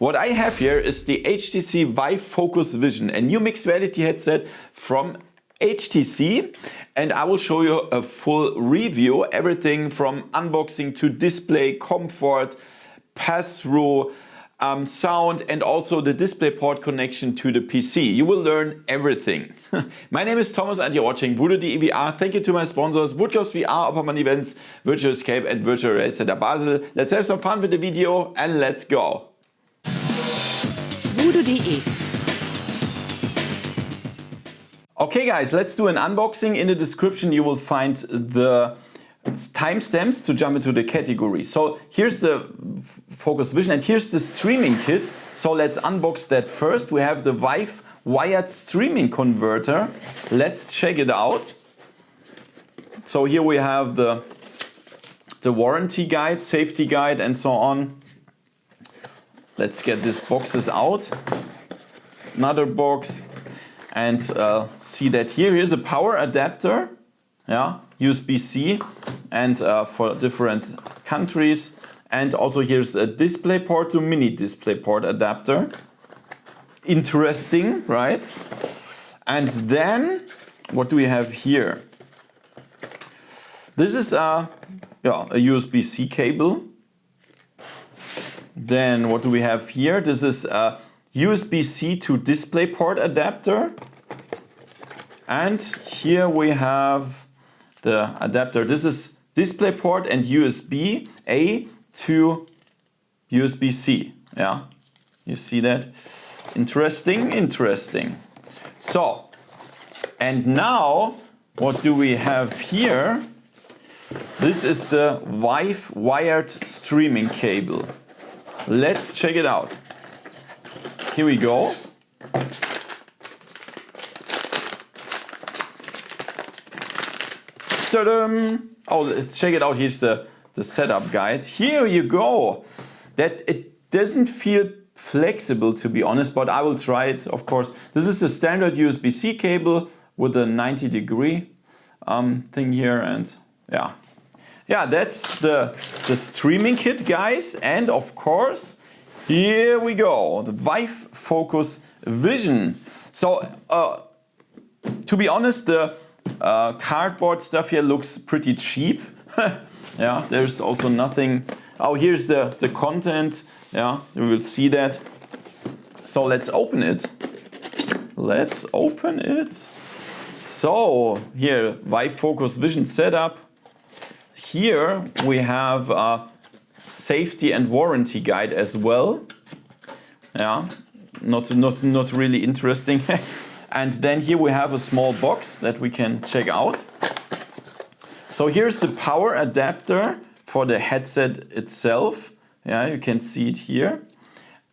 What I have here is the HTC VIVE Focus Vision, a new mixed reality headset from HTC, and I will show you a full review, everything from unboxing to display, comfort, pass-through, sound, and also the DisplayPort connection to the PC. You will learn everything. My name is Thomas and you're watching VoodooDE VR. Thank you to my sponsors Woodcast VR, Opperman Events, Virtual Escape and Virtual Race Center Basel. Let's have some fun with the video and let's go. VoodooDE. Okay guys, let's do an unboxing. In the description you will find the timestamps to jump into the category. So here's the Focus Vision and here's the streaming kit. So let's unbox that first. We have the VIVE wired streaming converter. Let's check it out. So here we have the warranty guide, safety guide and so on. Let's get these boxes out. Another box and see that here's a power adapter. Yeah, USB-C and for different countries, and also here's a DisplayPort to mini DisplayPort adapter. Interesting, right? And then what do we have here? This is a USB-C cable. Then what do we have here? This is a USB-C to DisplayPort adapter. And here we have the adapter. This is DisplayPort and USB-A to USB-C. Yeah, you see that? Interesting, interesting. So, and now what do we have here? This is the VIVE wired streaming cable. Let's check it out. Here we go. Oh, let's check it out. Here's the setup guide. Here you go. That it doesn't feel flexible, to be honest, but I will try it, of course. This is a standard USB-C cable with a 90-degree thing here, and yeah, that's the streaming kit, guys. And of course, here we go, the VIVE Focus Vision. So, to be honest, the cardboard stuff here looks pretty cheap. Yeah, there's also nothing. Oh, here's the content. Yeah, you will see that. So let's open it. Let's open it. So here, VIVE Focus Vision setup. Here we have a safety and warranty guide as well. Yeah, not really interesting. And then here we have a small box that we can check out. So here's the power adapter for the headset itself. Yeah, you can see it here.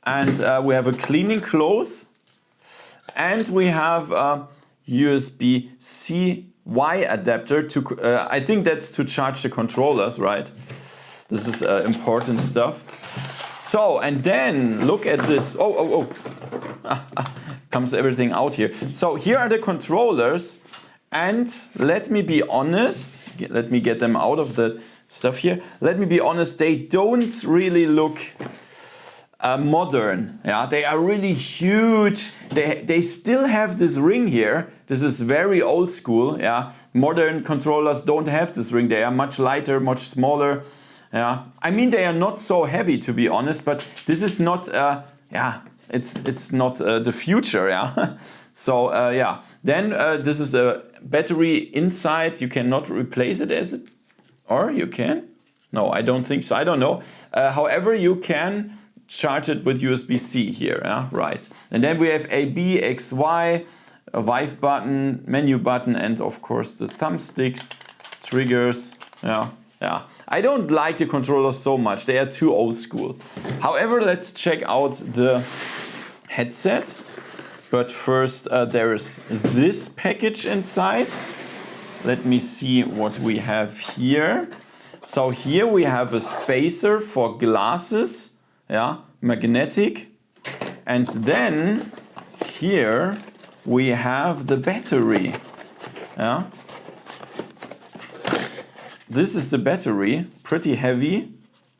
And we have a cleaning cloth. And we have a USB-C-Y adapter to, I think that's to charge the controllers, right? This is important stuff. So, and then look at this. Comes everything out here. So here are the controllers, and let me be honest, let me get them out of the stuff here. Let me be honest, they don't really look modern. Yeah, they are really huge. They still have this ring here. This is very old school. Yeah, modern controllers don't have this ring. They are much lighter, much smaller. Yeah, I mean they are not so heavy, to be honest, but this is not it's not the future, yeah. So yeah, then this is a battery inside. You cannot replace it as it, or you can? No, I don't think so. I don't know. However, you can charge it with USB-C here, yeah, right. And then we have A, B, X, Y, a VIVE button, menu button, and of course the thumbsticks, triggers, yeah. Yeah, I don't like the controllers so much. They are too old school. However, let's check out the headset. But first, there is this package inside. Let me see what we have here. So here we have a spacer for glasses. Yeah, magnetic. And then here we have the battery. Yeah. This is the battery, pretty heavy.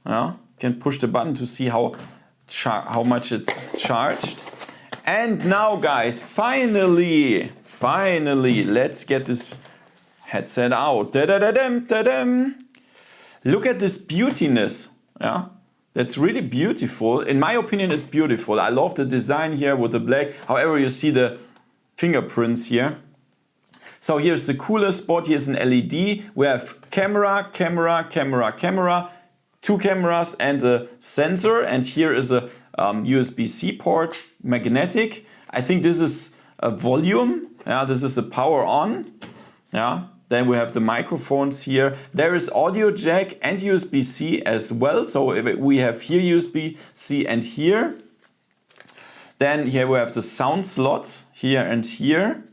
Yeah, can push the button to see how how much it's charged. And now guys, finally, let's get this headset out. Da-da-da-dum, da-dum. Look at this beautiness. Yeah, that's really beautiful. In my opinion, it's beautiful. I love the design here with the black. However, you see the fingerprints here. So here's the cooler spot. Here's an LED. We have camera, 2 cameras and a sensor. And here is a USB-C port, magnetic. I think this is a volume. Yeah, this is a power on. Yeah. Then we have the microphones here. There is audio jack and USB-C as well. So we have here USB-C and here. Then here we have the sound slots here and here.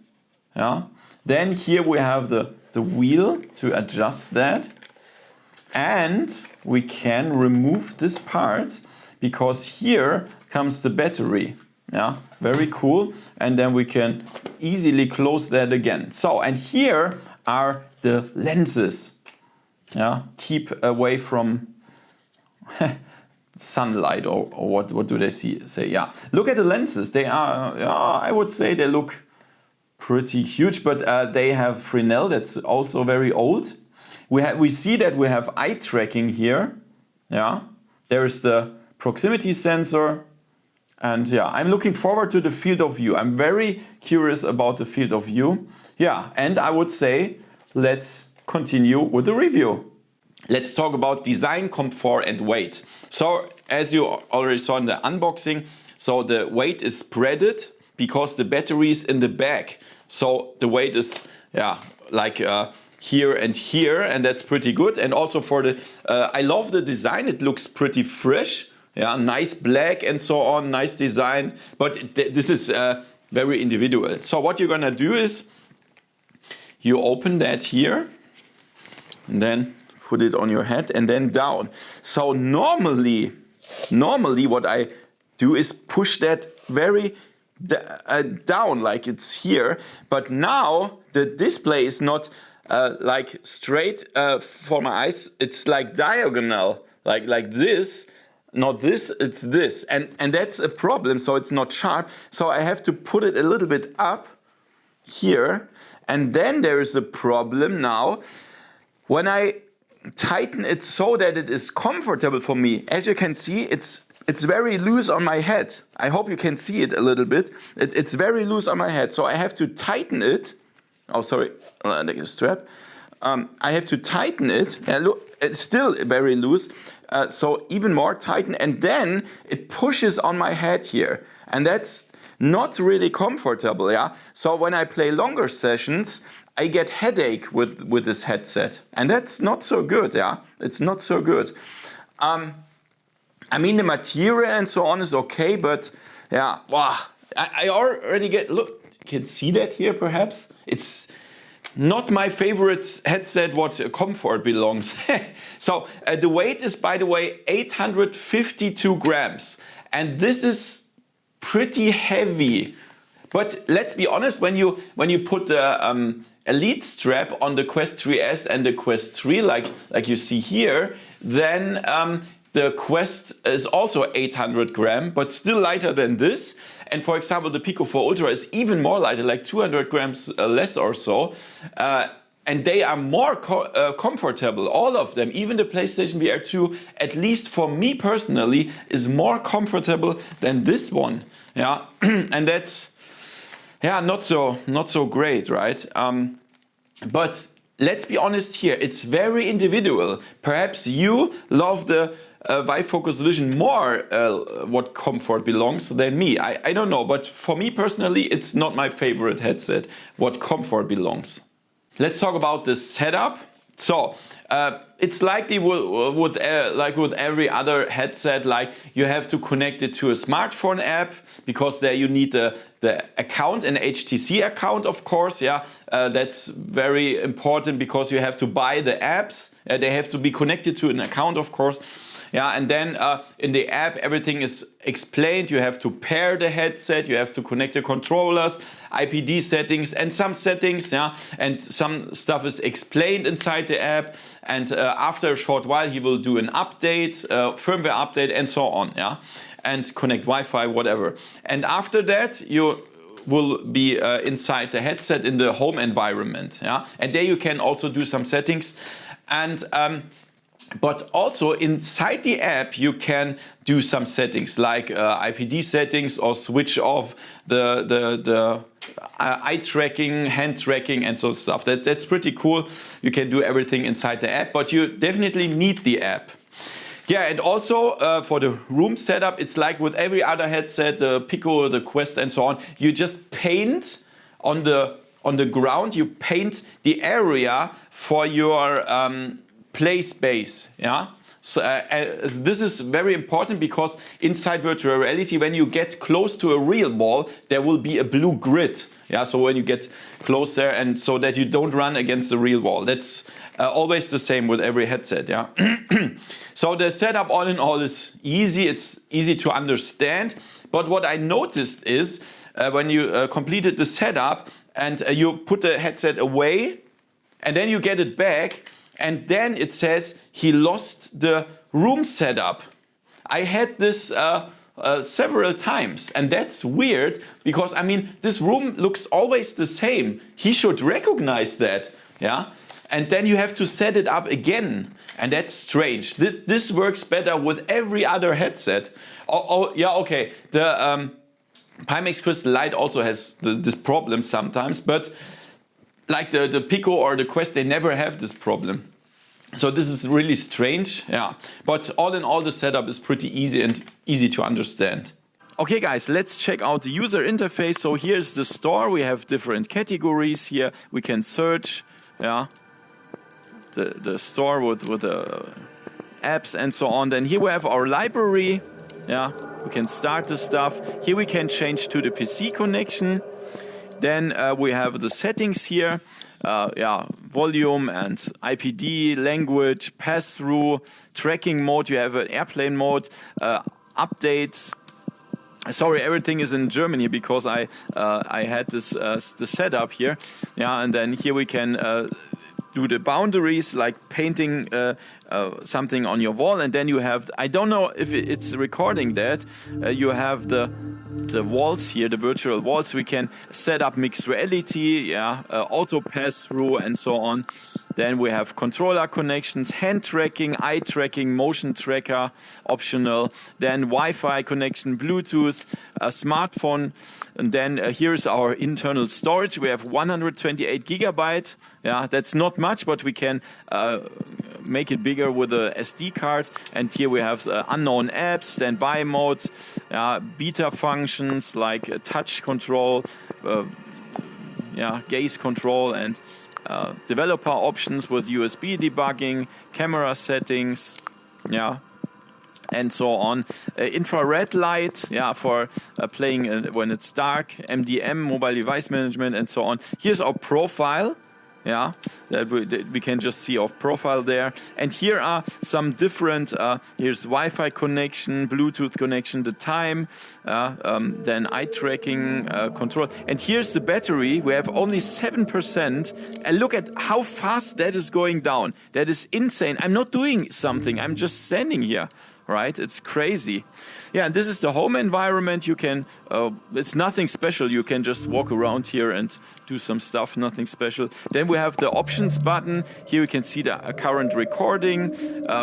Yeah. Then here we have the wheel to adjust that. And we can remove this part because here comes the battery. Yeah, very cool. And then we can easily close that again. So, and here are the lenses. Yeah, keep away from sunlight or what do they say? Yeah, look at the lenses. They are, I would say they look pretty huge, but they have Fresnel. That's also very old. We see that we have eye tracking here. Yeah, there is the proximity sensor. And yeah, I'm looking forward to the field of view. I'm very curious about the field of view. Yeah, and I would say, let's continue with the review. Let's talk about design, comfort and weight. So as you already saw in the unboxing, so the weight is spreaded because the battery is in the back. So the weight is, yeah, like here and here, and that's pretty good. And also for the, I love the design. It looks pretty fresh. Yeah, nice black and so on, nice design. But this is very individual. So what you're gonna do is you open that here and then put it on your head and then down. So normally what I do is push that very down like it's here. But now the display is not like straight for my eyes. It's like diagonal, like this. Not this, it's this. And that's a problem, so it's not sharp. So I have to put it a little bit up here. And then there is a problem now. When I tighten it so that it is comfortable for me, as you can see, it's very loose on my head. I hope you can see it a little bit. It's very loose on my head. So I have to tighten it. Oh, sorry, the strap. I have to tighten it. Yeah, look, it's still very loose. So even more tighten, and then it pushes on my head here, and that's not really comfortable. Yeah. So when I play longer sessions, I get headache with this headset, and that's not so good. Yeah, it's not so good. I mean the material and so on is okay, but yeah, wow, I already get, look, you can see that here perhaps. It's not my favorite headset what comfort belongs. So the weight is, by the way, 852 grams. And this is pretty heavy. But let's be honest, when you put the Elite strap on the Quest 3S and the Quest 3, like you see here, then the Quest is also 800 grams, but still lighter than this. And for example, the Pico 4 Ultra is even more lighter, like 200 grams less or so. And they are more comfortable, all of them. Even the PlayStation VR 2, at least for me personally, is more comfortable than this one. Yeah, and that's, yeah, not so great, right? But let's be honest here, it's very individual. Perhaps you love the VIVE Focus Vision more what comfort belongs than me. I don't know, but for me personally, it's not my favorite headset what comfort belongs. Let's talk about the setup. So it's likely like with every other headset, like you have to connect it to a smartphone app, because there you need the account, an HTC account, of course. Yeah, that's very important because you have to buy the apps. They have to be connected to an account, of course. Yeah, and then in the app, everything is explained. You have to pair the headset, you have to connect the controllers, IPD settings and some settings, yeah, and some stuff is explained inside the app. And after a short while, he will do an update, firmware update, and so on, yeah. and connect Wi-Fi, whatever. And after that, you will be inside the headset in the home environment. Yeah? And there you can also do some settings. And but also inside the app, you can do some settings like IPD settings or switch off the eye tracking, hand tracking, and so stuff. That's pretty cool. You can do everything inside the app, but you definitely need the app. Yeah, and also for the room setup, it's like with every other headset, the Pico, the Quest, and so on. You just paint on the ground. You paint the area for your play space. Yeah. So this is very important because inside virtual reality, when you get close to a real wall, there will be a blue grid. Yeah. So when you get close there, and so that you don't run against the real wall. That's always the same with every headset. Yeah. So the setup, all in all, is easy. It's easy to understand. But what I noticed is when you completed the setup and you put the headset away, and then you get it back. And then it says he lost the room setup. I had this several times, and that's weird because I mean this room looks always the same. He should recognize that, yeah. And then you have to set it up again, and that's strange. This works better with every other headset. Oh yeah, okay. The Pimax Crystal Light also has this problem sometimes, but like the Pico or the Quest, they never have this problem. So this is really strange, yeah. But all in all, the setup is pretty easy and easy to understand. Okay guys, let's check out the user interface. So here's the store. We have different categories here. We can search, yeah, the store with the apps and so on. Then here we have our library, yeah. We can start the stuff. Here we can change to the PC connection. Then we have the settings here, volume and IPD, language, pass-through, tracking mode. You have an airplane mode, updates. Sorry, everything is in Germany because I had this the setup here. Yeah, and then here we can do the boundaries like painting something on your wall, and then you have, I don't know if it's recording that, you have the walls here, the virtual walls. We can set up mixed reality, yeah, auto pass through and so on. Then we have controller connections, hand tracking, eye tracking, motion tracker, optional. Then Wi-Fi connection, Bluetooth, a smartphone. And then here's our internal storage. We have 128 gigabyte. Yeah, that's not much, but we can make it bigger with a SD card. And here we have unknown apps, standby mode, beta functions like touch control, gaze control, and developer options with USB debugging, camera settings, yeah, and so on. Infrared light, yeah, for playing when it's dark, MDM, mobile device management, and so on. Here's our profile. Yeah, that we can just see our profile there. And here are some different, here's Wi-Fi connection, Bluetooth connection, the time, then eye tracking, control. And here's the battery. We have only 7%. And look at how fast that is going down. That is insane. I'm not doing something. I'm just standing here. Right? It's crazy. Yeah, and this is the home environment. You can, it's nothing special. You can just walk around here and do some stuff, nothing special. Then we have the options button. Here we can see the current recording.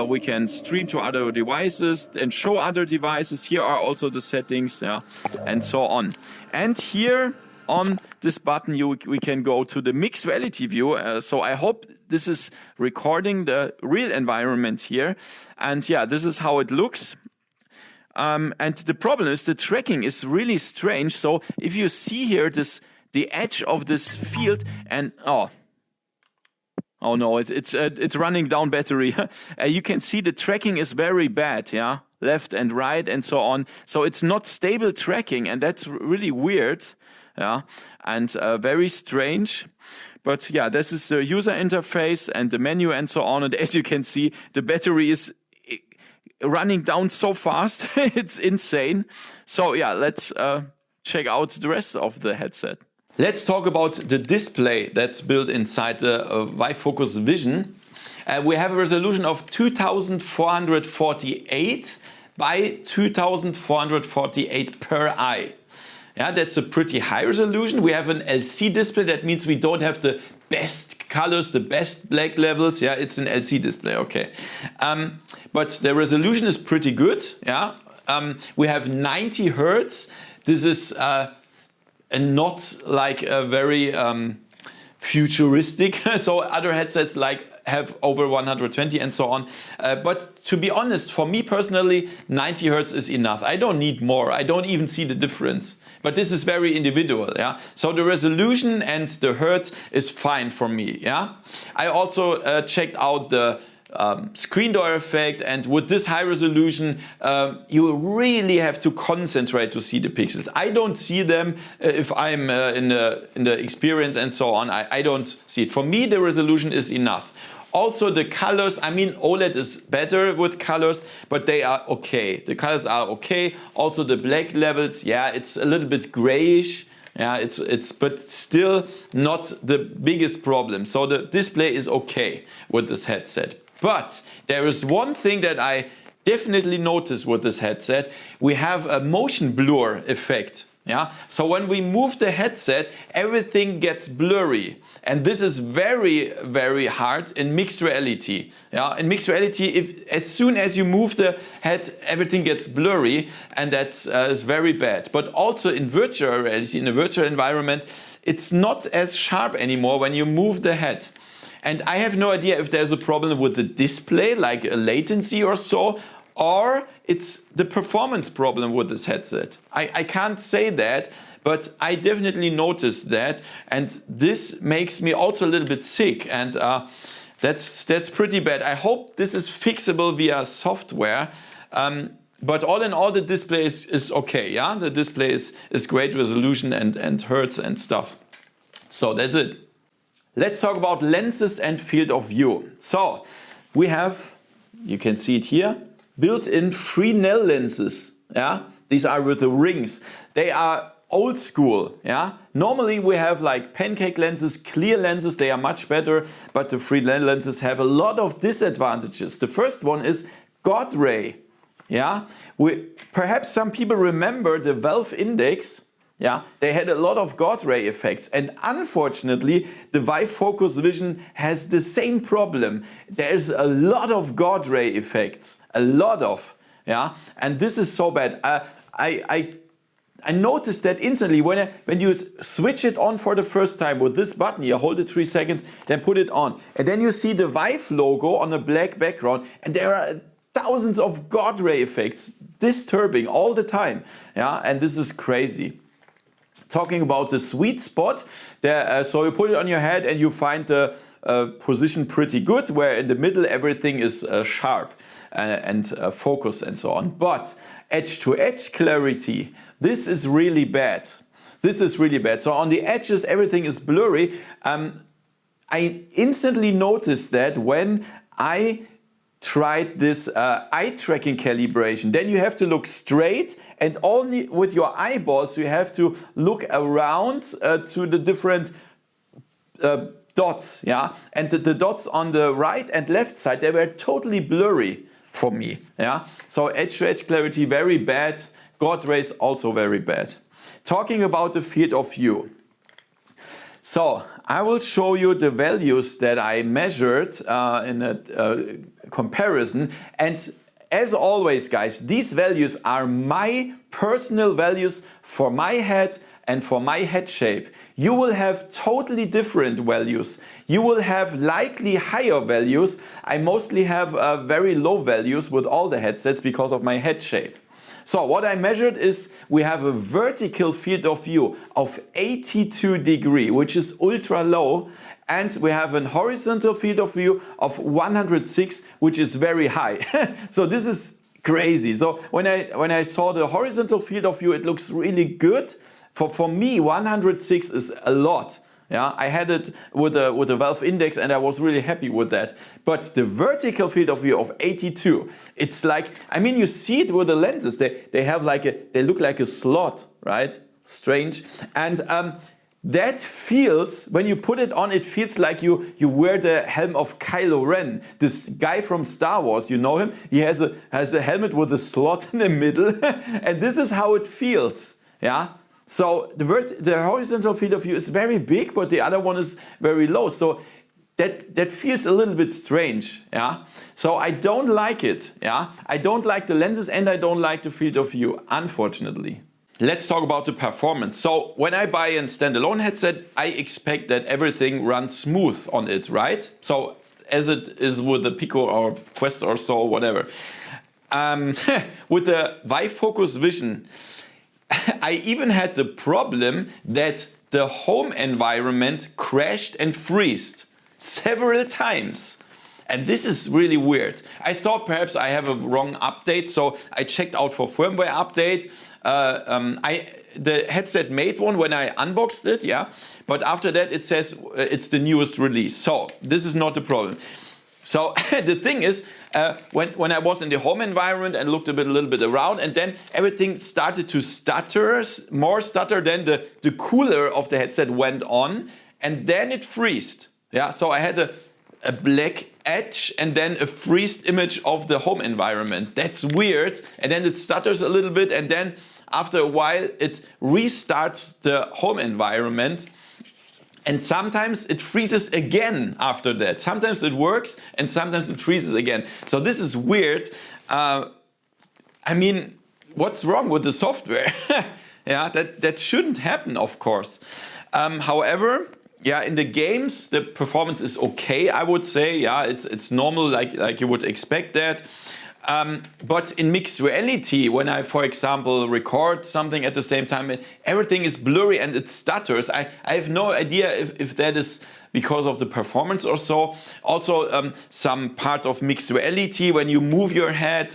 We can stream to other devices and show other devices. Here are also the settings, yeah, and so on. And here on this button, we can go to the mixed reality view. So I hope this is recording the real environment here. And yeah, this is how it looks. And the problem is the tracking is really strange. So if you see here the edge of this field, and oh no, it's running down battery. You can see the tracking is very bad, yeah, left and right and so on. So it's not stable tracking, and that's really weird. Yeah, and very strange. But yeah, this is the user interface and the menu and so on. And as you can see, the battery is running down so fast. It's insane. So yeah, let's check out the rest of the headset. Let's talk about the display that's built inside the VIVE Focus Vision. We have a resolution of 2448 by 2448 per eye. Yeah, that's a pretty high resolution. We have an LC display. That means we don't have the best colors, the best black levels. Yeah, it's an LC display. Okay, but the resolution is pretty good. Yeah, we have 90 Hertz. This is not like a very futuristic. So other headsets like have over 120 and so on. But to be honest, for me personally, 90 Hertz is enough. I don't need more. I don't even see the difference. But this is very individual. Yeah. So the resolution and the Hertz is fine for me. Yeah. I also checked out the screen door effect, and with this high resolution you really have to concentrate to see the pixels. I don't see them if I'm in the experience and so on. I don't see it. For me the resolution is enough. Also the colors, I mean OLED is better with colors, but they are okay. The colors are okay. Also the black levels, yeah, it's a little bit grayish. Yeah, it's but still not the biggest problem. So the display is okay with this headset. But there is one thing that I definitely notice with this headset. We have a motion blur effect. Yeah, so when we move the headset, everything gets blurry. And this is very, very hard in mixed reality. Yeah, in mixed reality, as soon as you move the head, everything gets blurry, and that is very bad. But also in virtual reality, in a virtual environment, it's not as sharp anymore when you move the head. And I have no idea if there's a problem with the display, like a latency or so, or it's the performance problem with this headset. I can't say that, but I definitely noticed that, and this makes me also a little bit sick, and that's pretty bad. I hope this is fixable via software, but all in all the display is okay. Yeah, the display is great resolution and hertz and stuff. So that's it. Let's talk about lenses and field of view. So we have, you can see it here, built-in Fresnel lenses. Yeah, these are with the rings. They are old school. Yeah, normally we have like pancake lenses, clear lenses. They are much better, but the Fresnel lenses have a lot of disadvantages. The first one is God ray. Yeah, perhaps some people remember the Valve Index. Yeah, they had a lot of God ray effects, and unfortunately the VIVE Focus Vision has the same problem. There's a lot of God ray effects, a lot of, yeah, and this is so bad. I noticed that instantly when you switch it on for the first time with this button. You hold it 3 seconds, then put it on, and then you see the VIVE logo on a black background, and there are thousands of God ray effects, disturbing all the time. Yeah, and this is crazy. Talking about the sweet spot, there, so you put it on your head and you find the position pretty good, where in the middle everything is sharp and focused and so on. But edge-to-edge clarity, this is really bad. This is really bad. So on the edges everything is blurry. I instantly noticed that when I tried this eye tracking calibration. Then you have to look straight, and only with your eyeballs you have to look around to the different dots. Yeah, and the dots on the right and left side, they were totally blurry for me. Yeah, so edge-to-edge clarity very bad. God rays also very bad. Talking about the field of view. So I will show you the values that I measured in a comparison, and as always guys, these values are my personal values for my head and for my head shape. You will have totally different values. You will have likely higher values. I mostly have very low values with all the headsets because of my head shape. So what I measured is we have a vertical field of view of 82 degrees, which is ultra low, and we have an horizontal field of view of 106, which is very high. So this is crazy. So when I saw the horizontal field of view, it looks really good. For me, 106 is a lot. Yeah, I had it with the Valve Index and I was really happy with that. But the vertical field of view of 82, it's like, I mean, you see it with the lenses. They have like they look like a slot, right? Strange. And that feels, when you put it on, it feels like you wear the helm of Kylo Ren. This guy from Star Wars, you know him? He has a helmet with a slot in the middle, and this is how it feels. Yeah. So the horizontal field of view is very big, but the other one is very low. So that feels a little bit strange. Yeah. So I don't like it. Yeah. I don't like the lenses, and I don't like the field of view, unfortunately. Let's talk about the performance. So when I buy a standalone headset, I expect that everything runs smooth on it, right? So as it is with the Pico or Quest or so, whatever. With the VIVE Focus Vision, I even had the problem that the home environment crashed and freezed several times. And this is really weird. I thought perhaps I have a wrong update, so I checked out for firmware update. The headset made one when I unboxed it, yeah. But after that it says it's the newest release. So this is not the problem. So the thing is, when I was in the home environment and looked a little bit around, and then everything started to stutter, more stutter, then the cooler of the headset went on, and then it freezed. Yeah, so I had a black edge and then a freezed image of the home environment. That's weird. And then it stutters a little bit, and then after a while it restarts the home environment. And sometimes it freezes again after that. Sometimes it works and sometimes it freezes again. So this is weird. I mean, what's wrong with the software? Yeah, that shouldn't happen, of course. However, yeah, in the games, the performance is okay, I would say. Yeah, it's normal, like you would expect that. But in mixed reality, when I, for example, record something at the same time, everything is blurry and it stutters. I have no idea if that is because of the performance or so. Also, some parts of mixed reality, when you move your head,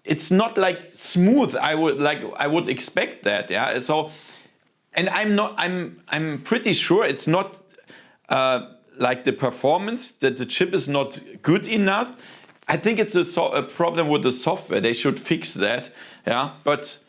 it's not like smooth. I would expect that. Yeah. So, and I'm pretty sure it's not like the performance, that the chip is not good enough. I think it's a problem with the software. They should fix that. Yeah, but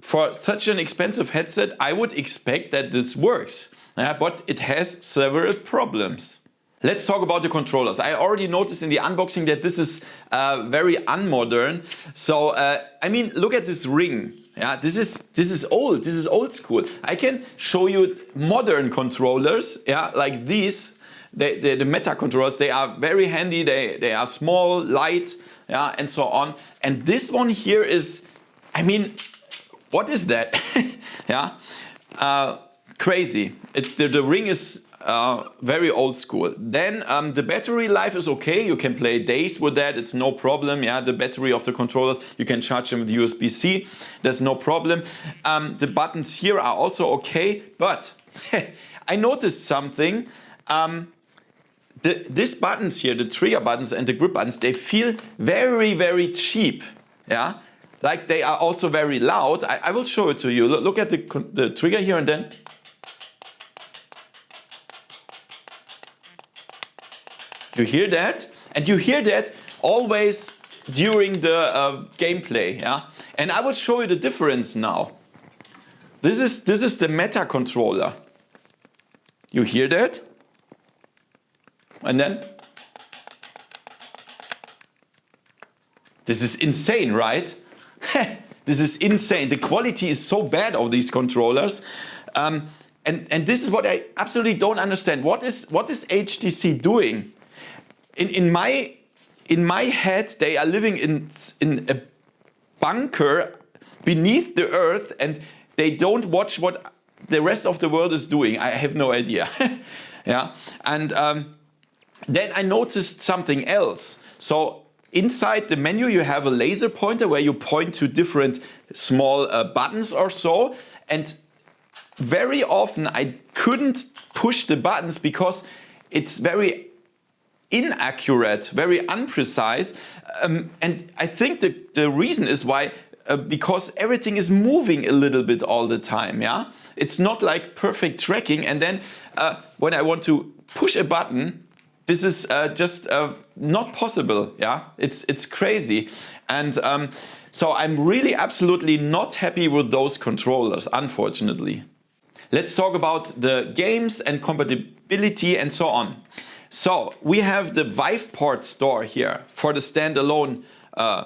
for such an expensive headset, I would expect that this works. Yeah, but it has several problems. Let's talk about the controllers. I already noticed in the unboxing that this is very unmodern. So I mean, look at this ring. Yeah, this is old. This is old school. I can show you modern controllers. Yeah, like these. The Meta controllers, they are very handy, they are small, light, yeah, and so on. And this one here is, I mean, what is that? Yeah, crazy. It's the ring is very old school. Then the battery life is okay. You can play days with that. It's no problem. Yeah, the battery of the controllers, you can charge them with USB-C. There's no problem. The buttons here are also okay. But I noticed something. These buttons here, the trigger buttons and the grip buttons, they feel very, very cheap. Yeah, like they are also very loud. I will show it to you. Look at the trigger here, and then you hear that, and you hear that always during the gameplay. Yeah, and I will show you the difference now. This is the Meta controller. You hear that? And then, this is insane, right? This is insane. The quality is so bad of these controllers. And this is what I absolutely don't understand. What is HTC doing? In my head, they are living in a bunker beneath the earth, and they don't watch what the rest of the world is doing. I have no idea. Yeah, and then I noticed something else. So inside the menu you have a laser pointer where you point to different small buttons or so. And very often I couldn't push the buttons because it's very inaccurate, very imprecise. And I think the reason is why, because everything is moving a little bit all the time. Yeah, it's not like perfect tracking. And then when I want to push a button, this is just not possible. Yeah, it's crazy. And so I'm really absolutely not happy with those controllers, unfortunately. Let's talk about the games and compatibility and so on. So we have the Viveport Store here for the standalone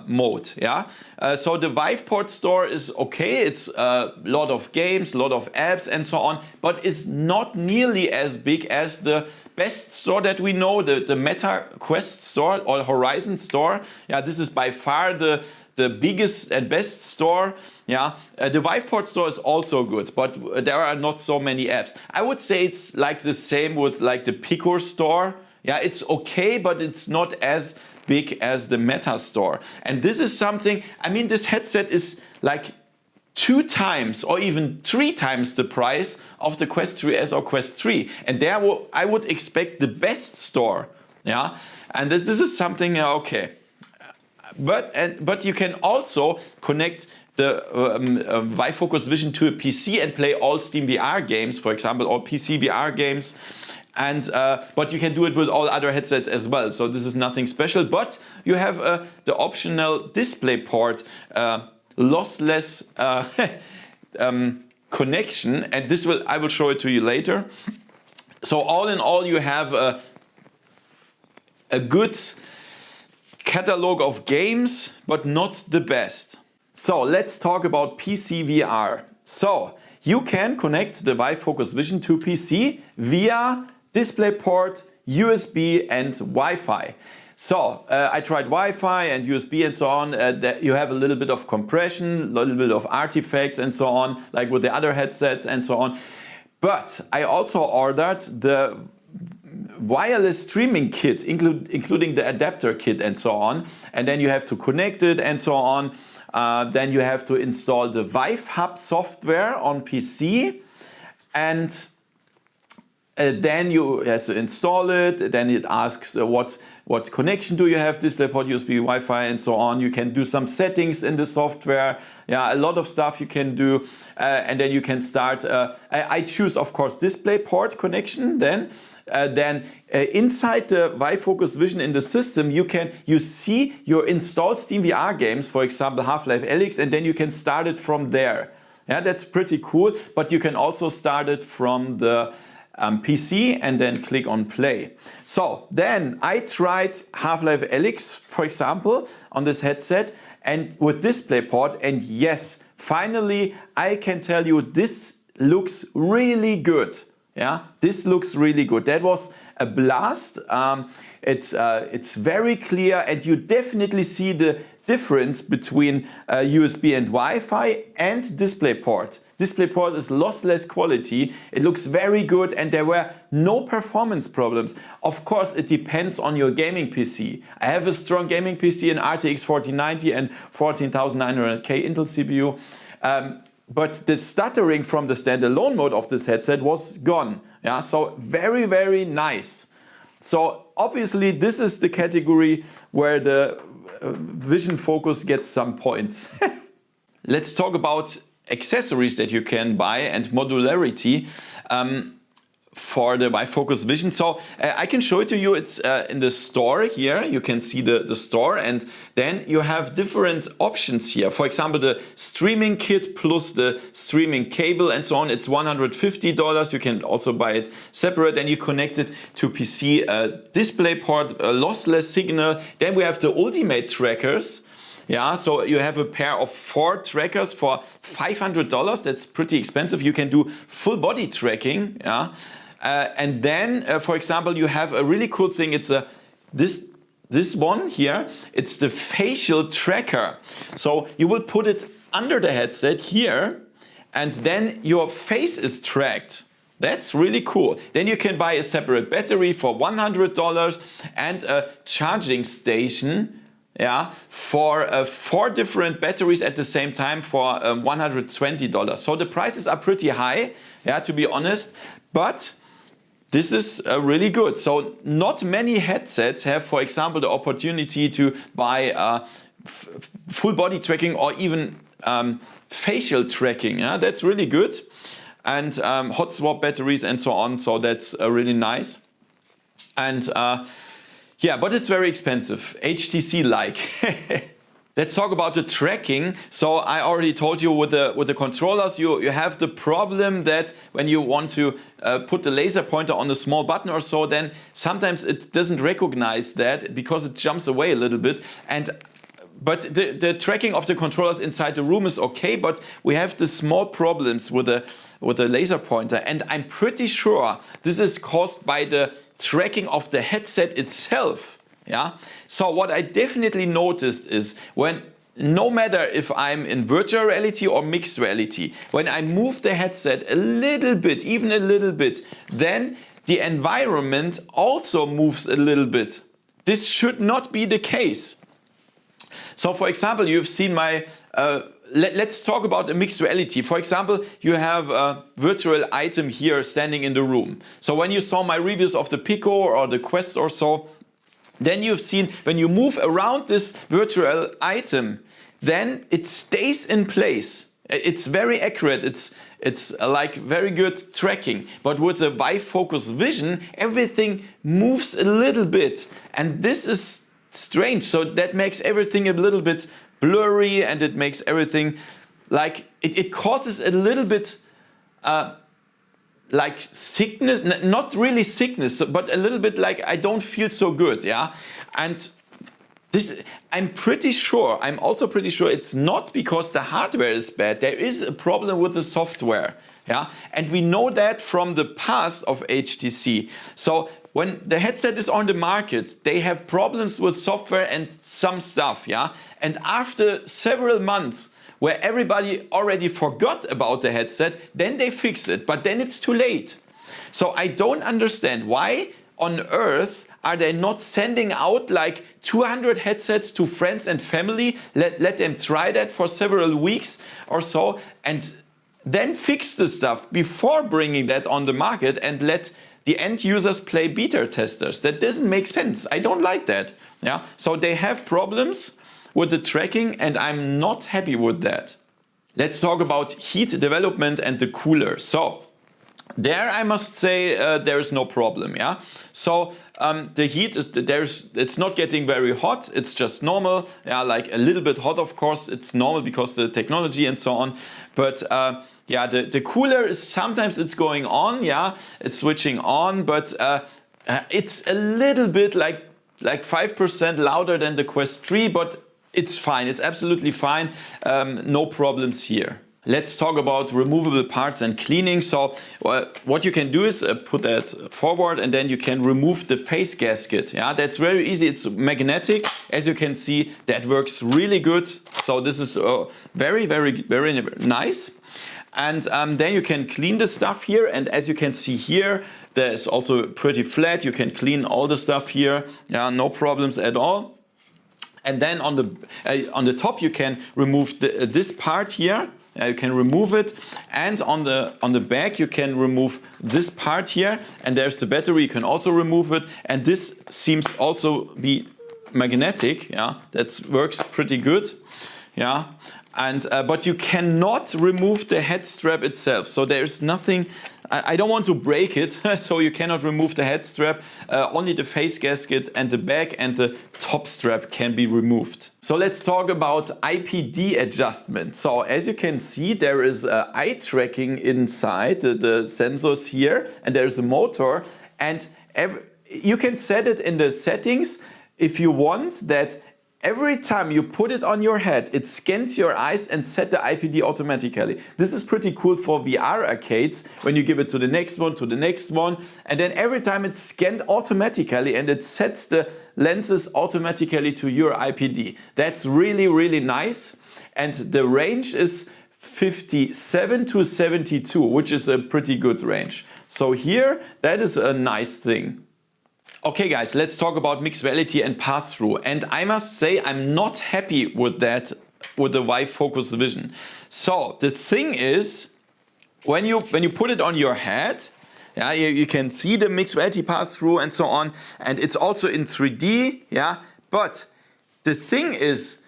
mode. Yeah. So the Viveport Store is okay. It's a lot of games, a lot of apps and so on, but it's not nearly as big as the best store that we know, the Meta Quest Store or Horizon Store. Yeah, this is by far the biggest and best store. Yeah, the Viveport Store is also good, but there are not so many apps. I would say it's like the same with like the Pico Store. Yeah, it's okay, but it's not as big as the Meta Store. And this is something, I mean, this headset is like 2 times or even 3 times the price of the Quest 3S or Quest 3. And there I would expect the best store. Yeah, and this is something, okay. But you can also connect the VIVE Focus Vision to a PC and play all Steam VR games, for example, or PCVR games. And but you can do it with all other headsets as well. So this is nothing special. But you have the optional DisplayPort lossless connection, and this I will show it to you later. So all in all, you have a good catalog of games, but not the best. So let's talk about PCVR. So you can connect the VIVE Focus Vision to PC via DisplayPort, USB and Wi-Fi. So I tried Wi-Fi and USB and so on. That you have a little bit of compression, a little bit of artifacts and so on, like with the other headsets and so on. But I also ordered the wireless streaming kit, including the adapter kit and so on. And then you have to connect it and so on. Then you have to install the Vive Hub software on PC. And then you have to install it. Then it asks what connection do you have, DisplayPort, USB, Wi-Fi and so on. You can do some settings in the software. Yeah, a lot of stuff you can do. And then you can start. I choose, of course, DisplayPort connection. Then inside the VIVE Focus Vision in the system, you see your installed Steam VR games, for example, Half-Life Alyx, and then you can start it from there. Yeah, that's pretty cool. But you can also start it from the PC and then click on play. So then I tried Half-Life Alyx, for example, on this headset and with DisplayPort, and yes, finally I can tell you this looks really good. Yeah, this looks really good. That was a blast. It's very clear, and you definitely see the difference between USB and Wi-Fi and DisplayPort. DisplayPort is lossless quality. It looks very good, and there were no performance problems. Of course, it depends on your gaming PC. I have a strong gaming PC, an RTX 4090 and 14900K Intel CPU. But the stuttering from the standalone mode of this headset was gone. Yeah, so very, very nice. So obviously this is the category where the Vision Focus gets some points. Let's talk about accessories that you can buy and modularity for the VIVE Focus Vision. So I can show it to you. It's in the store here. You can see the store, and then you have different options here. For example, the streaming kit plus the streaming cable and so on. It's $150. You can also buy it separate, and you connect it to PC DisplayPort, a lossless signal. Then we have the ultimate trackers. Yeah, so you have a pair of 4 trackers for $500. That's pretty expensive. You can do full body tracking. Yeah. And then, for example, you have a really cool thing. It's this one here. It's the facial tracker. So you will put it under the headset here, and then your face is tracked. That's really cool. Then you can buy a separate battery for $100 and a charging station. Yeah, for 4 different batteries at the same time for $120. So the prices are pretty high, yeah, to be honest, but this is really good. So not many headsets have, for example, the opportunity to buy full body tracking or even facial tracking. Yeah, that's really good. And hot swap batteries and so on. So that's really nice. And yeah, but it's very expensive, HTC-like. Let's talk about the tracking. So I already told you with the controllers, you have the problem that when you want to put the laser pointer on a small button or so, then sometimes it doesn't recognize that because it jumps away a little bit. But the tracking of the controllers inside the room is okay, but we have the small problems with the laser pointer. And I'm pretty sure this is caused by the tracking of the headset itself. Yeah. So what I definitely noticed is no matter if I'm in virtual reality or mixed reality, when I move the headset a little bit, even a little bit, then the environment also moves a little bit. This should not be the case. So for example, you've seen my, let's talk about a mixed reality. For example, you have a virtual item here standing in the room. So when you saw my reviews of the Pico or the Quest or so, then you've seen when you move around this virtual item, then it stays in place. It's very accurate. It's like very good tracking. But with the VIVE Focus Vision, everything moves a little bit. And this is strange. So that makes everything a little bit blurry, and it makes everything like it causes a little bit like sickness, not really sickness, but a little bit like I don't feel so good, yeah? And this, I'm also pretty sure it's not because the hardware is bad. There is a problem with the software, yeah? And we know that from the past of HTC. So when the headset is on the market, they have problems with software and some stuff, yeah? And after several months, where everybody already forgot about the headset, then they fix it, but then it's too late. So I don't understand why on earth are they not sending out like 200 headsets to friends and family, let them try that for several weeks or so, and then fix the stuff before bringing that on the market and let the end users play beta testers. That doesn't make sense. I don't like that. Yeah. So they have problems with the tracking, and I'm not happy with that. Let's talk about heat development and the cooler. So there I must say there is no problem. Yeah. So the heat is it's not getting very hot. It's just normal. Yeah, like a little bit hot, of course. It's normal because the technology and so on. But yeah, the cooler is sometimes it's going on. Yeah, it's switching on, but it's a little bit like 5% louder than the Quest 3, but it's fine. It's absolutely fine. No problems here. Let's talk about removable parts and cleaning. So what you can do is put that forward, and then you can remove the face gasket. Yeah, that's very easy. It's magnetic. As you can see, that works really good. So this is very, very, very nice. And then you can clean the stuff here. And as you can see here, there's also pretty flat. You can clean all the stuff here. Yeah, no problems at all. And then on the top you can remove this part here. You can remove it, and on the back you can remove this part here. And there's the battery. You can also remove it. And this seems also be magnetic. Yeah, that works pretty good. Yeah, and but you cannot remove the head strap itself. So there's nothing. I don't want to break it, so you cannot remove the head strap. Only the face gasket and the back and the top strap can be removed. So let's talk about IPD adjustment. So as you can see, there is eye tracking inside the sensors here, and there's a motor, and you can set it in the settings if you want that. Every time you put it on your head, it scans your eyes and set the IPD automatically. This is pretty cool for VR arcades when you give it to the next one, and then every time it's scanned automatically and it sets the lenses automatically to your IPD. That's really, really nice. And the range is 57 to 72, which is a pretty good range. So here, that is a nice thing. Okay guys, let's talk about mixed reality and pass-through. And I must say I'm not happy with that, with the VIVE Focus Vision. So the thing is, when you put it on your head, yeah, you can see the mixed reality pass-through and so on. And it's also in 3D, yeah. But the thing is,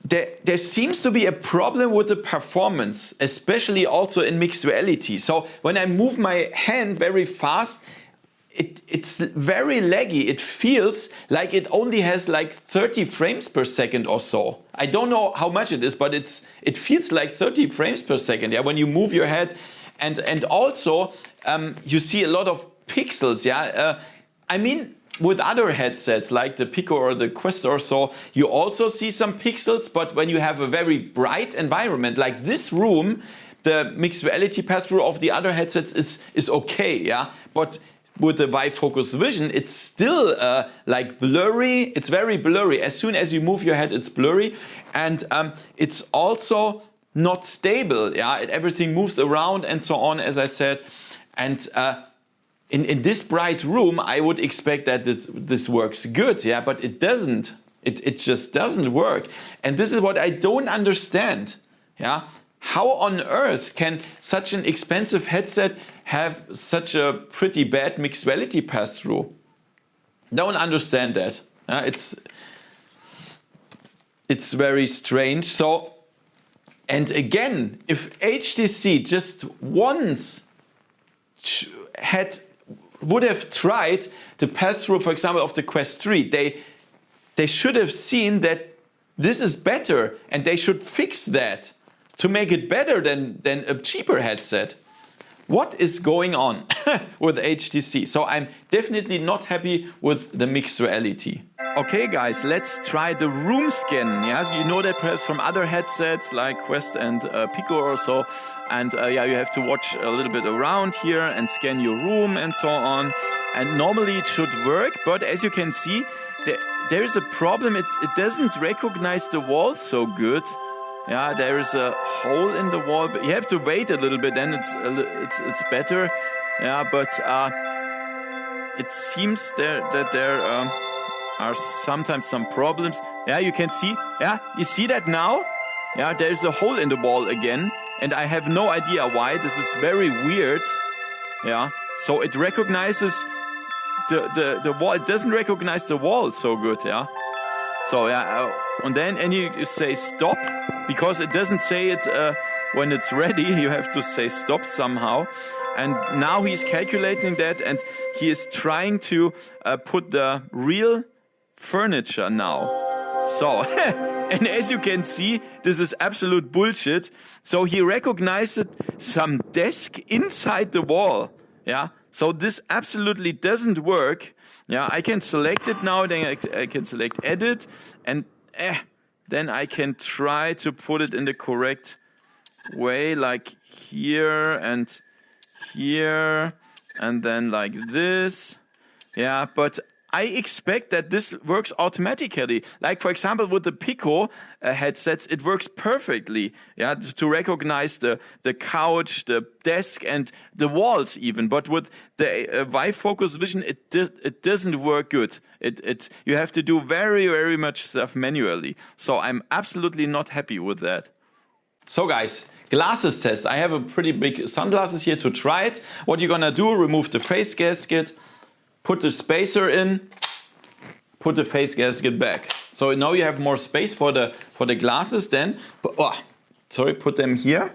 there seems to be a problem with the performance, especially also in mixed reality. So when I move my hand very fast, it's very laggy. It feels like it only has like 30 frames per second or so. I don't know how much it is, but it feels like 30 frames per second. Yeah, when you move your head, and also you see a lot of pixels. Yeah, I mean, with other headsets like the Pico or the Quest or so, you also see some pixels. But when you have a very bright environment like this room, the mixed reality pass-through of the other headsets is okay. Yeah, but with the VIVE Focus Vision, it's still like blurry. It's very blurry. As soon as you move your head, it's blurry, and it's also not stable. Yeah, everything moves around and so on, as I said. And in this bright room, I would expect that this works good. Yeah, but it doesn't. It just doesn't work. And this is what I don't understand. Yeah. How on earth can such an expensive headset have such a pretty bad mixed reality pass-through? Don't understand that. It's very strange. So, and again, if HTC just once would have tried the pass-through, for example, of the Quest 3, they should have seen that this is better, and they should fix that to make it better than a cheaper headset. What is going on with HTC? So I'm definitely not happy with the mixed reality. Okay guys, let's try the room scan. Yeah, so you know that perhaps from other headsets like Quest and Pico or so. And yeah, you have to watch a little bit around here and scan your room and so on. And normally it should work, but as you can see, there is a problem. It doesn't recognize the wall so good. Yeah, there is a hole in the wall, but you have to wait a little bit, then it's better. Yeah, but it seems that there are sometimes some problems. Yeah, you can see. Yeah, you see that now? Yeah, there's a hole in the wall again, and I have no idea why. This is very weird. Yeah, so it recognizes the wall. It doesn't recognize the wall so good. Yeah. So yeah, and you say stop, because it doesn't say it when it's ready. You have to say stop somehow. And now he's calculating that, and he is trying to put the real furniture now. So, and as you can see, this is absolute bullshit. So he recognized some desk inside the wall. Yeah. So this absolutely doesn't work. Yeah, I can select it now, then I can select edit, and then I can try to put it in the correct way, like here, and then like this. Yeah, but I expect that this works automatically. Like, for example, with the Pico headsets, it works perfectly. Yeah, to recognize the couch, the desk, and the walls even. But with the VIVE Focus Vision, it doesn't work good. You have to do very, very much stuff manually. So I'm absolutely not happy with that. So guys, glasses test. I have a pretty big sunglasses here to try it. What you're gonna do, remove the face gasket, put the spacer in, put the face gasket back. So now you have more space for the glasses. Then, put them here.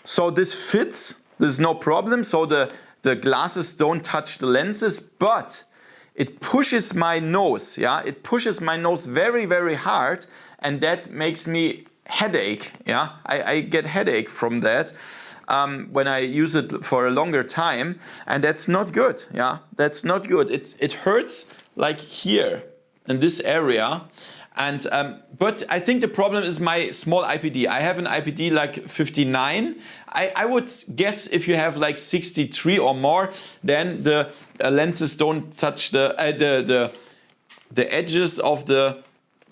So this fits. There's no problem. So the glasses don't touch the lenses, but it pushes my nose. Yeah, it pushes my nose very, very hard, and that makes me headache. Yeah, I get headache from that. When I use it for a longer time, and that's not good. Yeah, that's not good. It hurts like here in this area, and but I think the problem is my small IPD. I have an IPD like 59. I would guess if you have like 63 or more, then the lenses don't touch the edges of the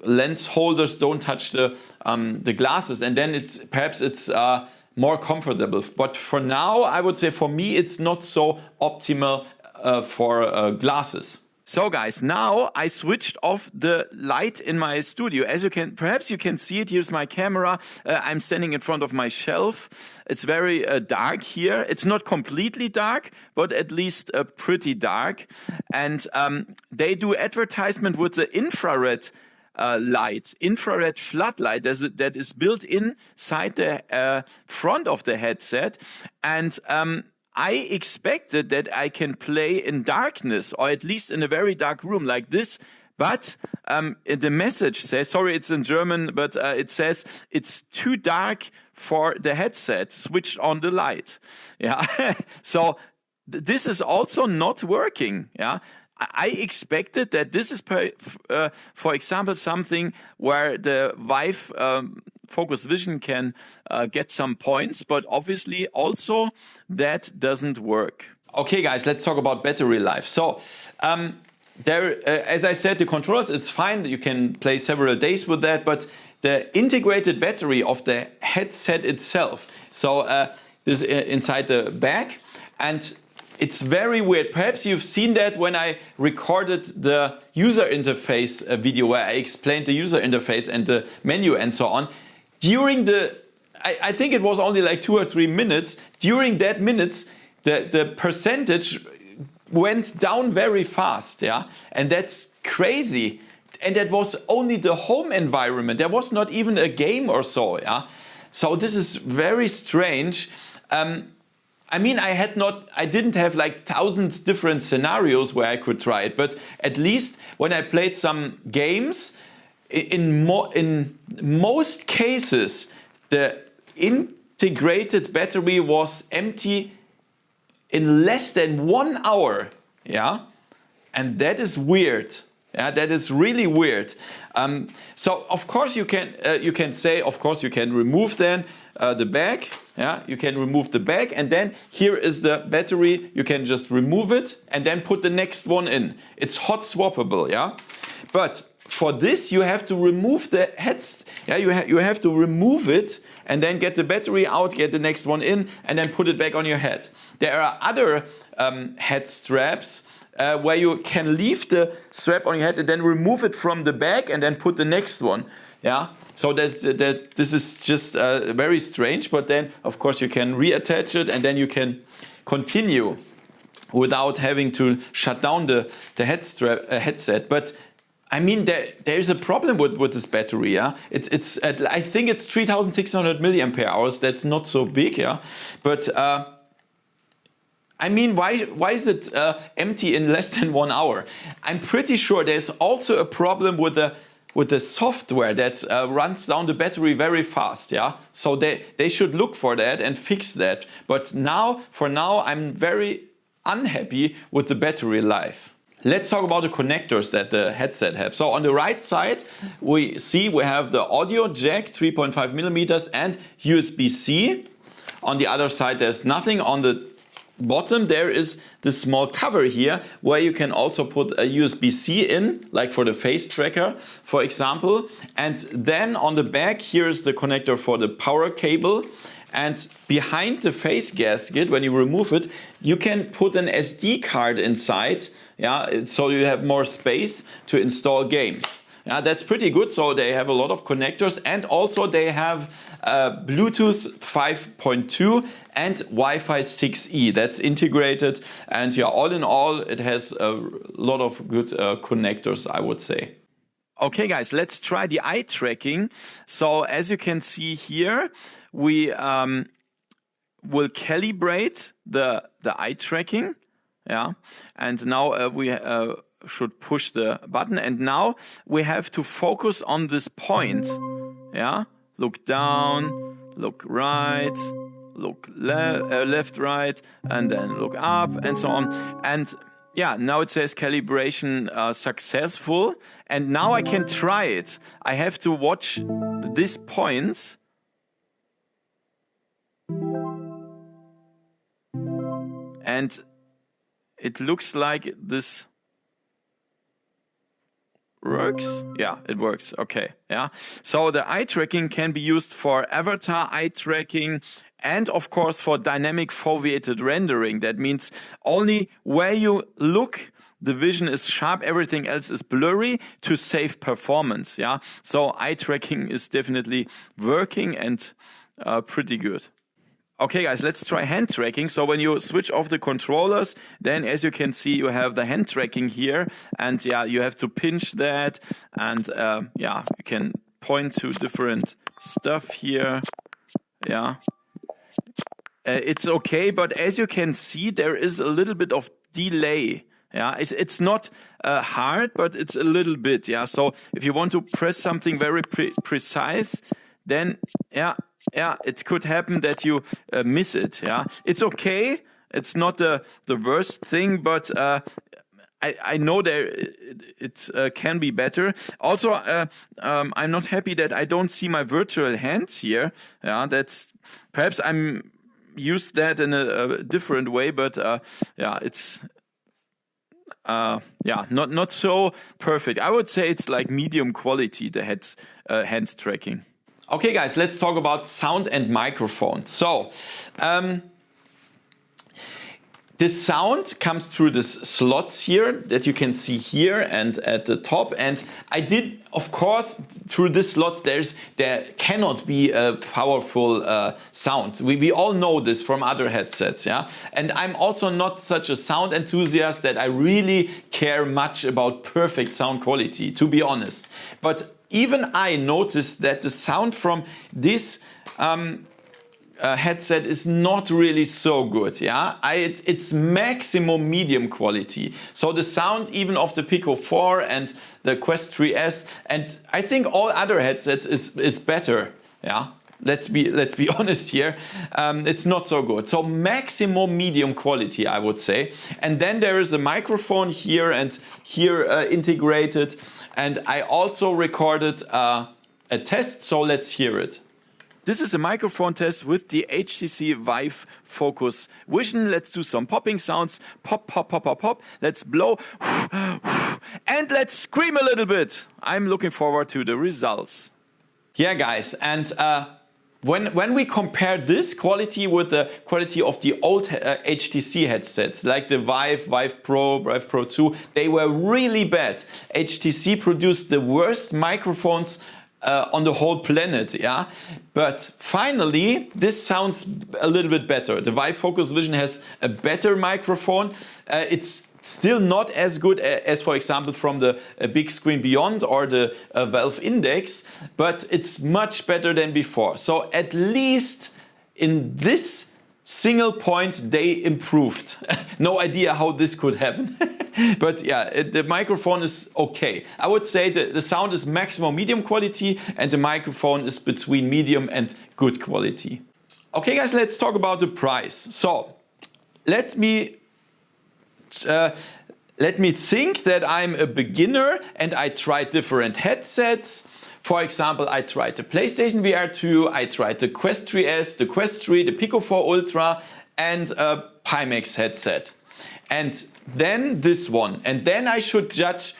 lens holders don't touch the glasses, and then perhaps it's more comfortable. But for now, I would say for me, it's not so optimal for glasses. So guys, now I switched off the light in my studio. As perhaps you can see it. Here's my camera. I'm standing in front of my shelf. It's very dark here. It's not completely dark, but at least pretty dark. And they do advertisement with the infrared light, infrared floodlight that is built inside the front of the headset. And I expected that I can play in darkness, or at least in a very dark room like this. But the message says, sorry, it's in German, but it says it's too dark for the headset. Switch on the light. Yeah. So this is also not working. Yeah. I expected that this is, for example, something where the VIVE Focus Vision can get some points, but obviously also that doesn't work. Okay, guys, let's talk about battery life. So as I said, the controllers, it's fine. You can play several days with that, but the integrated battery of the headset itself. So this is inside the bag, and it's very weird. Perhaps you've seen that when I recorded the user interface video where I explained the user interface and the menu and so on. During I think it was only like 2 or 3 minutes. During that minutes, the percentage went down very fast, yeah, and that's crazy. And that was only the home environment. There was not even a game or so, yeah. So this is very strange. I mean, I didn't have like thousands different scenarios where I could try it, but at least when I played some games, in most cases, the integrated battery was empty in less than 1 hour, yeah, and that is weird. Yeah, that is really weird. So of course you can say, of course you can remove then the bag. Yeah, you can remove the bag, and then here is the battery. You can just remove it and then put the next one in. It's hot swappable, yeah. But for this you have to remove the heads. Yeah, you have to remove it and then get the battery out, get the next one in, and then put it back on your head. There are other head straps where you can leave the strap on your head and then remove it from the bag and then put the next one. Yeah. So this is just very strange, but then of course you can reattach it and then you can continue without having to shut down the headset. But I mean, there is a problem with this battery. Yeah, I think it's 3,600 milliampere hours. That's not so big. Yeah, but I mean, why is it empty in less than 1 hour? I'm pretty sure there's also a problem with the software that runs down the battery very fast. Yeah, so they should look for that and fix that. But for now, I'm very unhappy with the battery life. Let's talk about the connectors that the headset have. So on the right side, we have the audio jack, 3.5 millimeters, and USB-C. On the other side, there's nothing. On the bottom, there is this small cover here where you can also put a USB-C in, like for the face tracker, for example. And then on the back, here is the connector for the power cable. And behind the face gasket, when you remove it, you can put an SD card inside, yeah, so you have more space to install games. Yeah, that's pretty good. So they have a lot of connectors, and also they have Bluetooth 5.2 and Wi-Fi 6E. That's integrated, and yeah, all in all, it has a lot of good connectors, I would say. Okay, guys, let's try the eye tracking. So as you can see here, we will calibrate the eye tracking. Yeah, and now we should push the button, and now we have to focus on this point. Yeah, look down, look right, look left, right, and then look up, and so on. And yeah, now it says calibration successful, and now I can try it. I have to watch this point. And it looks like this works. Yeah, it works. Okay. Yeah. So the eye tracking can be used for avatar eye tracking and of course for dynamic foveated rendering. That means only where you look, the vision is sharp, everything else is blurry to save performance. Yeah. So eye tracking is definitely working and pretty good. Okay guys, let's try hand tracking. So when you switch off the controllers, then as you can see, you have the hand tracking here, and yeah, you have to pinch that, and yeah, you can point to different stuff here. Yeah, it's okay, but as you can see, there is a little bit of delay. Yeah, it's not hard, but it's a little bit. Yeah, so if you want to press something very precise, then it could happen that you miss it. Yeah, it's okay. It's not the worst thing, but I know it can be better. Also, I'm not happy that I don't see my virtual hands here. Yeah, that's perhaps I'm used that in a different way, but it's not so perfect. I would say it's like medium quality, the hand tracking. Okay, guys, let's talk about sound and microphone. So, the sound comes through these slots here that you can see here and at the top. And I did, of course, through these slots, there cannot be a powerful sound. We all know this from other headsets, yeah. And I'm also not such a sound enthusiast that I really care much about perfect sound quality, to be honest. But even I noticed that the sound from this headset is not really so good. Yeah, it's maximum medium quality. So the sound even of the Pico 4 and the Quest 3S, and I think all other headsets is better. Yeah, let's be honest here. It's not so good. So maximum medium quality, I would say. And then there is a microphone here and here integrated. And I also recorded a test. So let's hear it. This is a microphone test with the HTC VIVE Focus Vision. Let's do some popping sounds. Pop, pop, pop, pop, pop. Let's blow. And let's scream a little bit. I'm looking forward to the results. Yeah, guys. And when we compare this quality with the quality of the old HTC headsets, like the Vive Pro, Vive Pro 2, they were really bad. HTC produced the worst microphones on the whole planet, yeah. But finally, this sounds a little bit better. The VIVE Focus Vision has a better microphone. It's still not as good as, for example, from the Big Screen Beyond or the Valve Index, but it's much better than before. So at least in this single point, they improved. No idea how this could happen. But yeah, the microphone is okay. I would say that the sound is maximum medium quality and the microphone is between medium and good quality. Okay, guys, let's talk about the price. So let me think that I'm a beginner and I tried different headsets. For example, I tried the PlayStation VR 2, I tried the Quest 3S, the Quest 3, the Pico 4 Ultra and a Pimax headset. And then this one. And then I should judge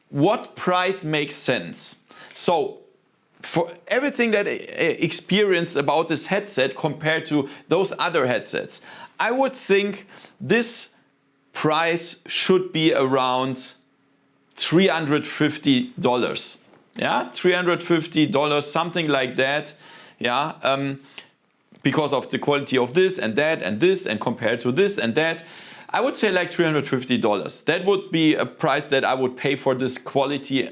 what price makes sense. So for everything that I experienced about this headset compared to those other headsets, I would think this price should be around $350. Yeah, $350, something like that. Yeah, because of the quality of this and that and this and compared to this and that. I would say like $350. That would be a price that I would pay for this quality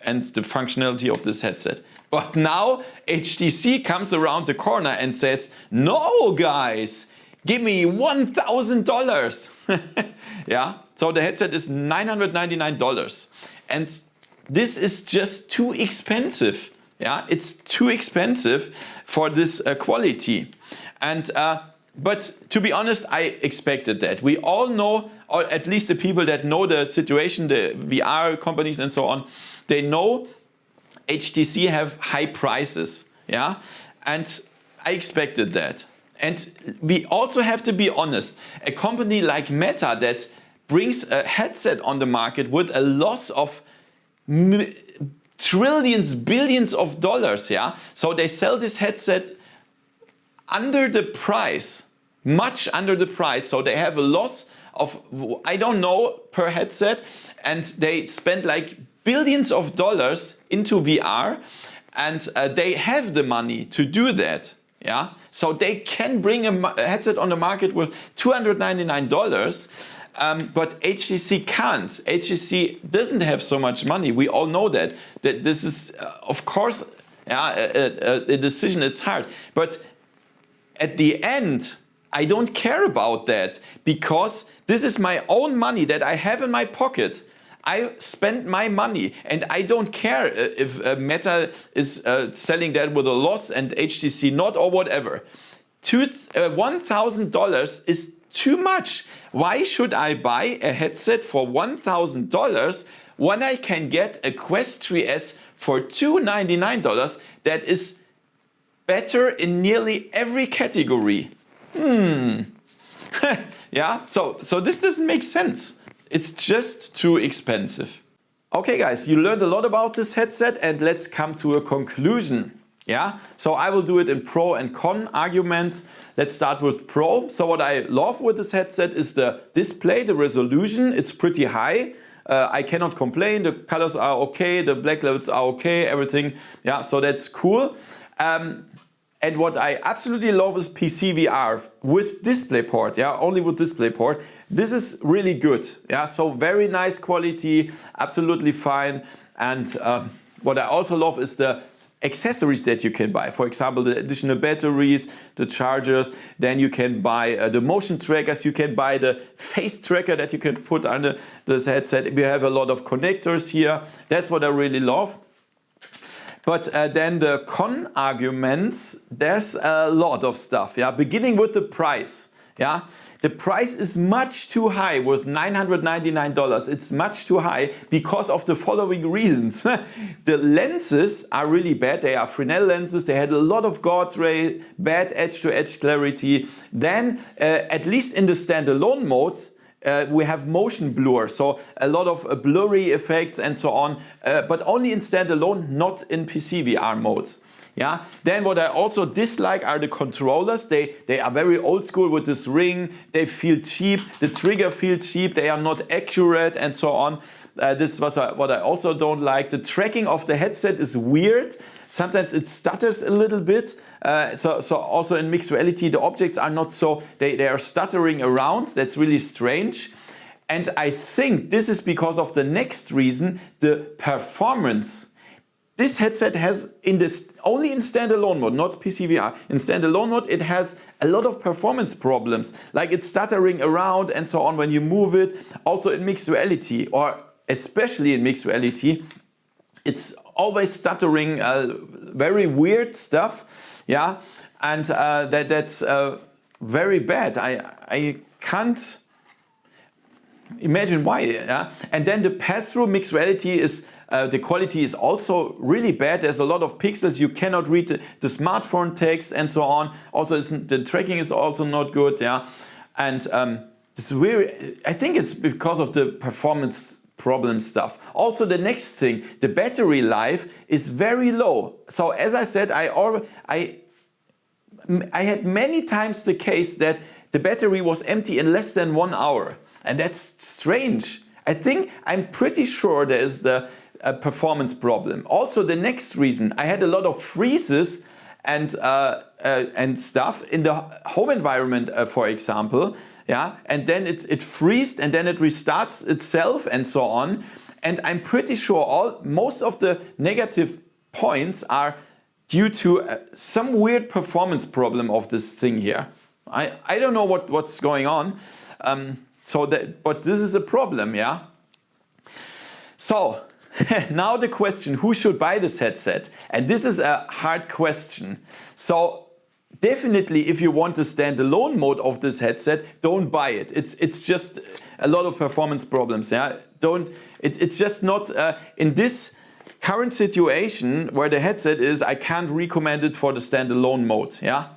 and the functionality of this headset. But now HTC comes around the corner and says, no guys, give me $1,000. Yeah, so the headset is $999. And this is just too expensive. Yeah, it's too expensive for this quality. And but to be honest, I expected that. We all know, or at least the people that know the situation, the VR companies and so on, they know HTC have high prices. Yeah, and I expected that. And we also have to be honest. A company like Meta that brings a headset on the market with a loss of trillions, billions of dollars, yeah. So they sell this headset under the price, much under the price. So they have a loss of, I don't know, per headset, and they spend like billions of dollars into VR, and they have the money to do that, yeah. So they can bring a headset on the market with $299. But HTC can't. HTC doesn't have so much money. We all know that. That this is, of course, a decision. It's hard. But at the end, I don't care about that because this is my own money that I have in my pocket. I spend my money and I don't care if Meta is selling that with a loss and HTC not or whatever. $1,000 is too much. Why should I buy a headset for $1,000 when I can get a Quest 3S for $299 that is better in nearly every category? Yeah, so this doesn't make sense. It's just too expensive. Okay guys, you learned a lot about this headset and let's come to a conclusion. Yeah, so I will do it in pro and con arguments. Let's start with pro. So what I love with this headset is the display, the resolution. It's pretty high. I cannot complain. The colors are okay, the black levels are okay, everything. Yeah, so that's cool. And what I absolutely love is PCVR with DisplayPort, yeah, only with DisplayPort. This is really good, yeah, so very nice quality, absolutely fine. And what I also love is the accessories that you can buy. For example, the additional batteries, the chargers, then you can buy the motion trackers, you can buy the face tracker that you can put under this headset. We have a lot of connectors here. That's what I really love. But then the con arguments, there's a lot of stuff, yeah, beginning with the price. Yeah, the price is much too high with $999. It's much too high because of the following reasons. The lenses are really bad. They are Fresnel lenses. They had a lot of God ray, bad edge-to-edge clarity. Then, at least in the standalone mode, we have motion blur, so a lot of blurry effects and so on, but only in standalone, not in PCVR mode. Yeah. Then what I also dislike are the controllers. They are very old school with this ring. They feel cheap. The trigger feels cheap. They are not accurate and so on. This was what I also don't like. The tracking of the headset is weird. Sometimes it stutters a little bit. So also in mixed reality, the objects are not so, they are stuttering around. That's really strange. And I think this is because of the next reason, the performance. This headset has only in standalone mode, not PCVR. In standalone mode, it has a lot of performance problems, like it's stuttering around and so on when you move it. Also in mixed reality, or especially in mixed reality, it's always stuttering, very weird stuff. Yeah, and that's very bad. I can't imagine why. Yeah, and then the pass-through mixed reality is. The quality is also really bad. There's a lot of pixels. You cannot read the smartphone text and so on. Also, the tracking is also not good. Yeah, and it's really, I think it's because of the performance problem stuff. Also, the next thing, the battery life is very low. So as I said, I had many times the case that the battery was empty in less than 1 hour, and that's strange. I'm pretty sure there is a performance problem. Also, the next reason, I had a lot of freezes and stuff in the home environment, for example. Yeah, and then it freezed and then it restarts itself and so on. And I'm pretty sure most of the negative points are due to some weird performance problem of this thing here. I don't know what's going on. But this is a problem, yeah. So now the question, who should buy this headset? And this is a hard question. So definitely, if you want the standalone mode of this headset, don't buy it. It's just a lot of performance problems. Yeah, it's just not in this current situation where the headset is. I can't recommend it for the standalone mode. Yeah.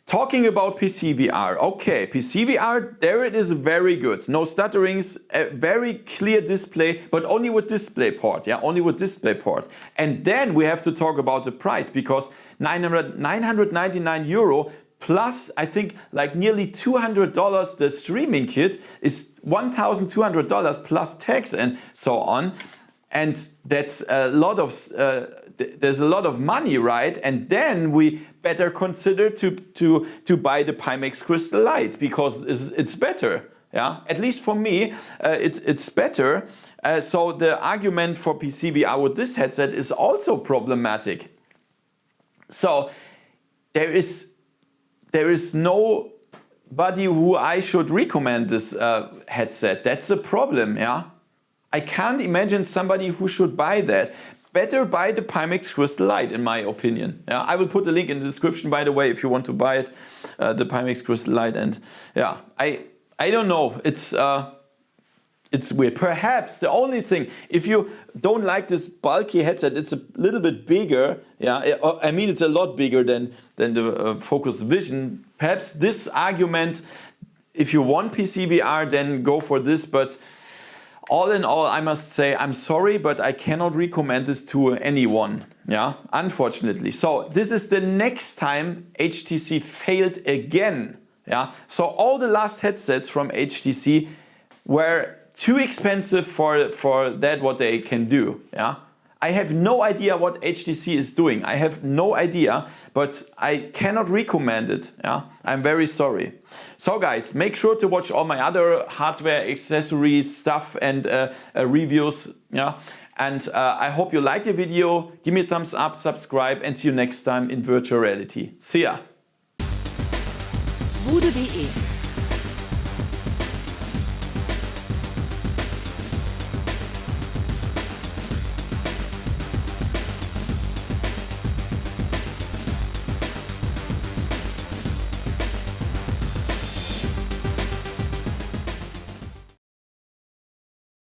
Talking about PCVR, okay, PCVR, there it is very good. No stutterings, a very clear display, but only with DisplayPort, yeah, only with DisplayPort. And then we have to talk about the price, because 999 euro plus, I think, like nearly $200, the streaming kit is $1,200 plus tax and so on. And that's a lot of, there's a lot of money, right? And then we better consider to buy the Pimax Crystal Light, because it's better. Yeah, at least for me, it's better. So the argument for PCVR with this headset is also problematic. So there is no anybody who I should recommend this headset. That's a problem, yeah? I can't imagine somebody who should buy that. Better buy the Pimax Crystal Light, in my opinion. Yeah, I will put the link in the description, by the way, if you want to buy it, the Pimax Crystal Light. And yeah, I don't know. It's weird. Perhaps the only thing, if you don't like this bulky headset, it's a little bit bigger. Yeah, I mean it's a lot bigger than the Focus Vision. Perhaps this argument, if you want PCVR, then go for this. But all in all, I must say I'm sorry, but I cannot recommend this to anyone. Yeah, unfortunately. So this is the next time HTC failed again. Yeah, so all the last headsets from HTC were too expensive for that what they can do. Yeah, I have no idea what HTC is doing. I have no idea, but I cannot recommend it. Yeah, I'm very sorry. So guys, make sure to watch all my other hardware, accessories, stuff and reviews. Yeah, and I hope you liked the video. Give me a thumbs up, subscribe, and see you next time in virtual reality. See ya. VoodooDE